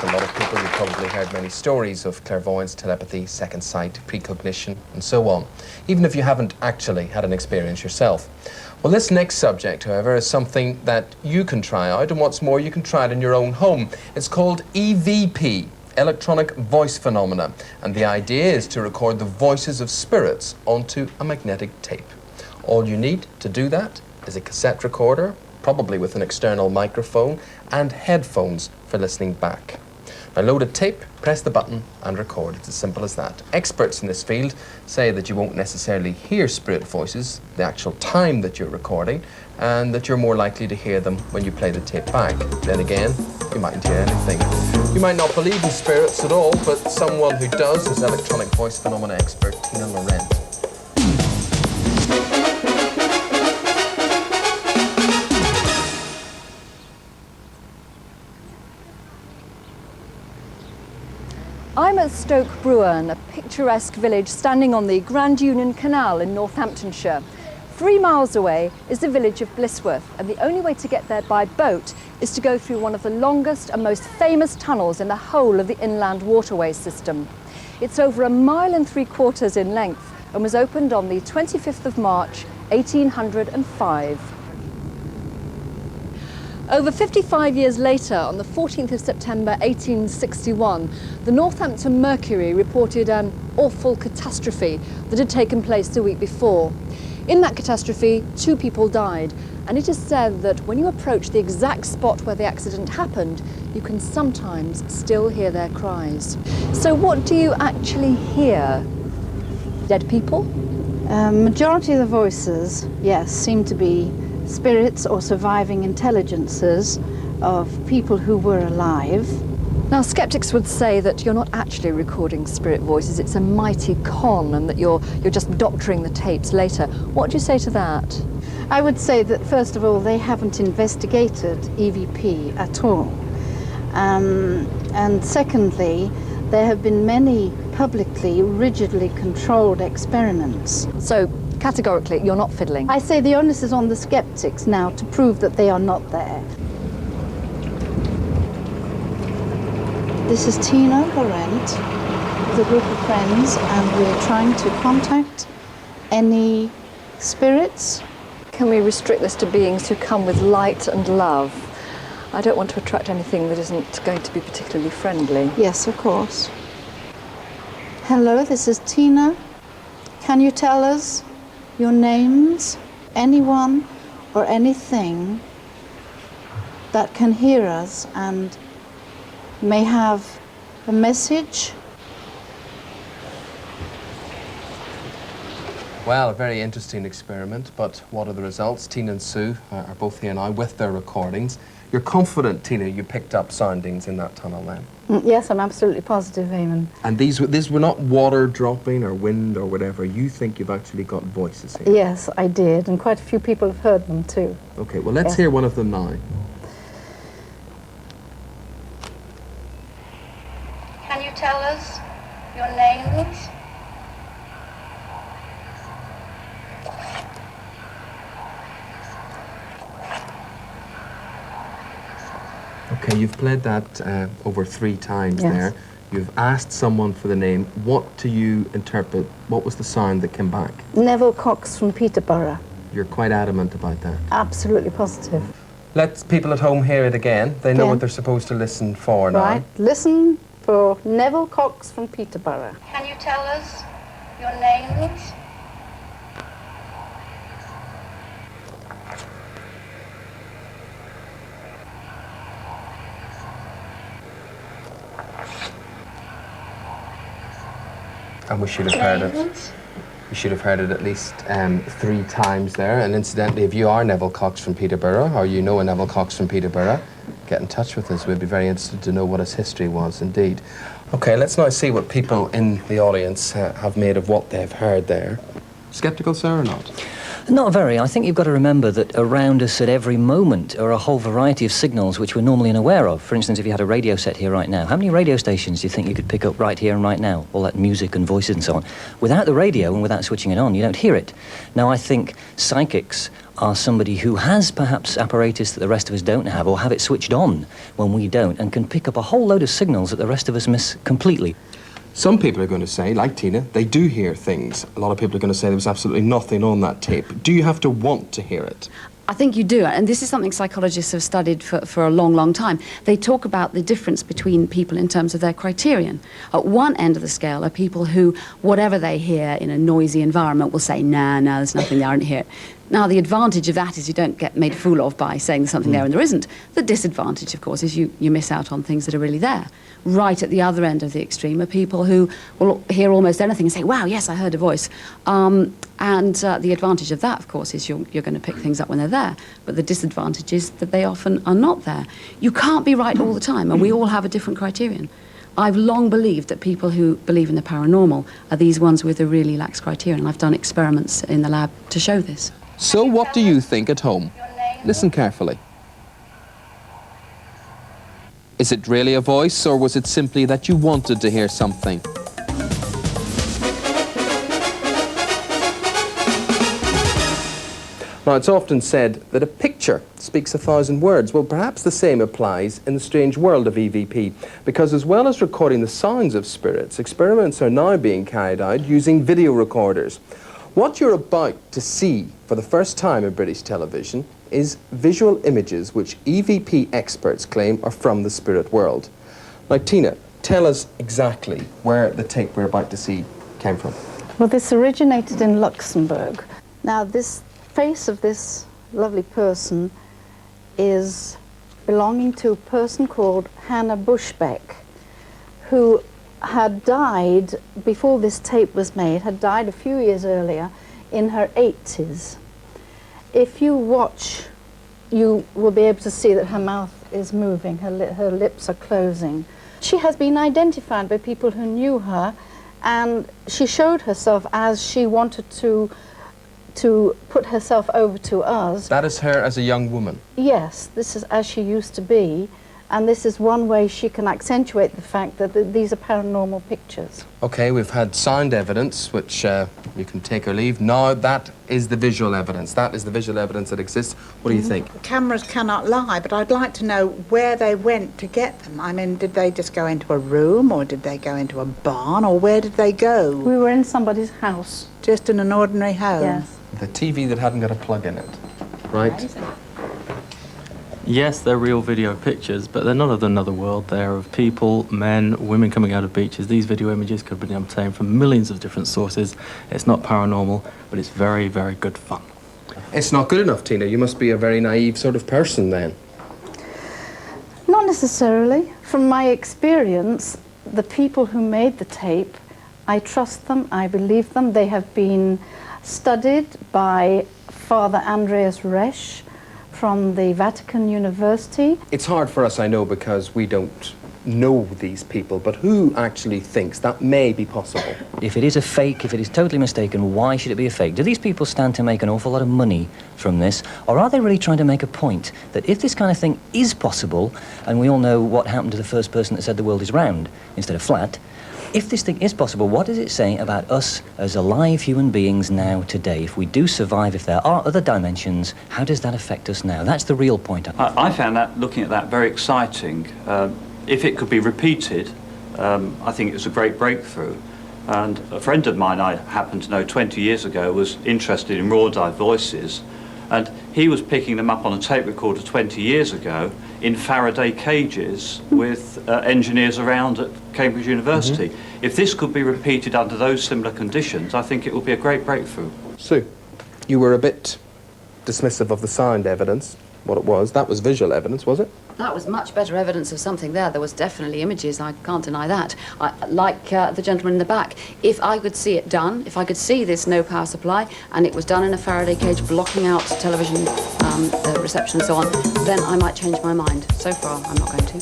like a lot of people, you've probably heard many stories of clairvoyance, telepathy, second sight, precognition, and so on, even if you haven't actually had an experience yourself. Well, this next subject, however, is something that you can try out, and what's more, you can try it in your own home. It's called EVP, Electronic Voice Phenomena, and the idea is to record the voices of spirits onto a magnetic tape. All you need to do that is a cassette recorder, probably with an external microphone, and headphones for listening back. Now load a tape, press the button and record. It's as simple as that. Experts in this field say that you won't necessarily hear spirit voices the actual time that you're recording, and that you're more likely to hear them when you play the tape back. Then again, you mightn't hear anything. You might not believe in spirits at all, but someone who does is electronic voice phenomena expert Tina Laurent. I'm at Stoke Bruern, a picturesque village standing on the Grand Union Canal in Northamptonshire. 3 miles away is the village of Blisworth, and the only way to get there by boat is to go through one of the longest and most famous tunnels in the whole of the inland waterway system. It's over 1.75 miles in length and was opened on the 25th of March, 1805. Over 55 years later, on the 14th of September 1861, the Northampton Mercury reported an awful catastrophe that had taken place the week before. In that catastrophe, 2 people died, and it is said that when you approach the exact spot where the accident happened, you can sometimes still hear their cries. So what do you actually hear? Dead people? Majority of the voices, yes, seem to be spirits or surviving intelligences of people who were alive. Now, skeptics would say that you're not actually recording spirit voices, it's a mighty con, and that you're just doctoring the tapes later. What do you say to that? I would say that, first of all, they haven't investigated EVP at all. And secondly, there have been many publicly, rigidly controlled experiments. So, categorically, you're not fiddling? I say the onus is on the skeptics now to prove that they are not there. This is Tina Laurent with a group of friends, and we're trying to contact any spirits. Can we restrict this to beings who come with light and love? I don't want to attract anything that isn't going to be particularly friendly. Yes, of course. Hello, this is Tina. Can you tell us your names, anyone or anything that can hear us and may have a message? Well, a very interesting experiment, but what are the results? Tina and Sue are both here now with their recordings. You're confident, Tina, you picked up soundings in that tunnel then? Yes, I'm absolutely positive, Eamonn. And these were not water dropping or wind or whatever. You think you've actually got voices here? Yes, I did, and quite a few people have heard them too. Okay, well, let's hear one of them now. Can you tell us your names? Okay, you've played that over 3 times Yes. there. You've asked someone for the name. What do you interpret? What was the sound that came back? Neville Cox from Peterborough. You're quite adamant about that. Absolutely positive. Let people at home hear it again. They know Again. what they're supposed to listen for now. Right, listen for Neville Cox from Peterborough. Can you tell us your names? And we should have heard it. We should have heard it at least 3 times there. And incidentally, if you are Neville Cox from Peterborough, or you know a Neville Cox from Peterborough, get in touch with us. We'd be very interested to know what his history was, indeed. Okay, let's now see what people in the audience have made of what they've heard there. Sceptical, sir, or not? Not very. I think you've got to remember that around us at every moment are a whole variety of signals which we're normally unaware of. For instance, if you had a radio set here right now, how many radio stations do you think you could pick up right here and right now? All that music and voices and so on. Without the radio and without switching it on, you don't hear it. Now, I think psychics are somebody who has perhaps apparatus that the rest of us don't have, or have it switched on when we don't, and can pick up a whole load of signals that the rest of us miss completely. Some people are going to say, like Tina, they do hear things. A lot of people are going to say there was absolutely nothing on that tape. Do you have to want to hear it? I think you do, and this is something psychologists have studied for a long, long time. They talk about the difference between people in terms of their criterion. At one end of the scale are people who, whatever they hear in a noisy environment, will say, nah, there's nothing there, I don't hear it. Now, the advantage of that is you don't get made a fool of by saying there's something there and there isn't. The disadvantage, of course, is you miss out on things that are really there. Right at the other end of the extreme are people who will hear almost anything and say, wow, yes, I heard a voice. The advantage of that, of course, is you're going to pick things up when they're there. But the disadvantage is that they often are not there. You can't be right all the time, and we all have a different criterion. I've long believed that people who believe in the paranormal are these ones with a really lax criterion. I've done experiments in the lab to show this. So what do you think at home? Listen carefully. Is it really a voice, or was it simply that you wanted to hear something? Now, it's often said that a picture speaks 1,000 words. Well, perhaps the same applies in the strange world of EVP, because as well as recording the sounds of spirits, experiments are now being carried out using video recorders. What you're about to see for the first time in British television is visual images which EVP experts claim are from the spirit world. Now, Tina, tell us exactly where the tape we're about to see came from. Well, this originated in Luxembourg. Now, this face of this lovely person is belonging to a person called Hannah Bushbeck, who had died before this tape was made, had died a few years earlier in her 80s. If you watch, you will be able to see that her mouth is moving, her lips are closing. She has been identified by people who knew her, and she showed herself as she wanted to put herself over to us. That is her as a young woman? Yes, this is as she used to be. And this is one way she can accentuate the fact that these are paranormal pictures. Okay, we've had sound evidence, which you can take or leave. Now that is the visual evidence. That is the visual evidence that exists. What do you think? Cameras cannot lie, but I'd like to know where they went to get them. I mean, did they just go into a room, or did they go into a barn, or where did they go? We were in somebody's house. Just in an ordinary home? Yes. The TV that hadn't got a plug in it, right? Amazing. Yes, they're real video pictures, but they're not of another world. They're of people, men, women coming out of beaches. These video images could have been obtained from millions of different sources. It's not paranormal, but it's very, very good fun. It's not good enough, Tina. You must be a very naive sort of person then. Not necessarily. From my experience, the people who made the tape, I trust them, I believe them. They have been studied by Father Andreas Resch from the Vatican University. It's hard for us, I know, because we don't know these people, but who actually thinks that may be possible? If it is a fake, if it is totally mistaken, why should it be a fake? Do these people stand to make an awful lot of money from this, or are they really trying to make a point that if this kind of thing is possible, and we all know what happened to the first person that said the world is round instead of flat, if this thing is possible, what does it say about us as alive human beings now, today? If we do survive, if there are other dimensions, how does that affect us now? That's the real point. I found that, looking at that, very exciting. If it could be repeated, I think it's a great breakthrough. And a friend of mine I happened to know 20 years ago was interested in raw voices, and he was picking them up on a tape recorder 20 years ago in Faraday cages with engineers around at Cambridge University. Mm-hmm. If this could be repeated under those similar conditions, I think it would be a great breakthrough. Sue, you were a bit dismissive of the sound evidence, what it was. That was visual evidence, was it? That was much better evidence of something there. There was definitely images, I can't deny that. Like the gentleman in the back, if I could see it done, if I could see this no power supply, and it was done in a Faraday cage blocking out television, the reception and so on, then I might change my mind. So far, I'm not going to.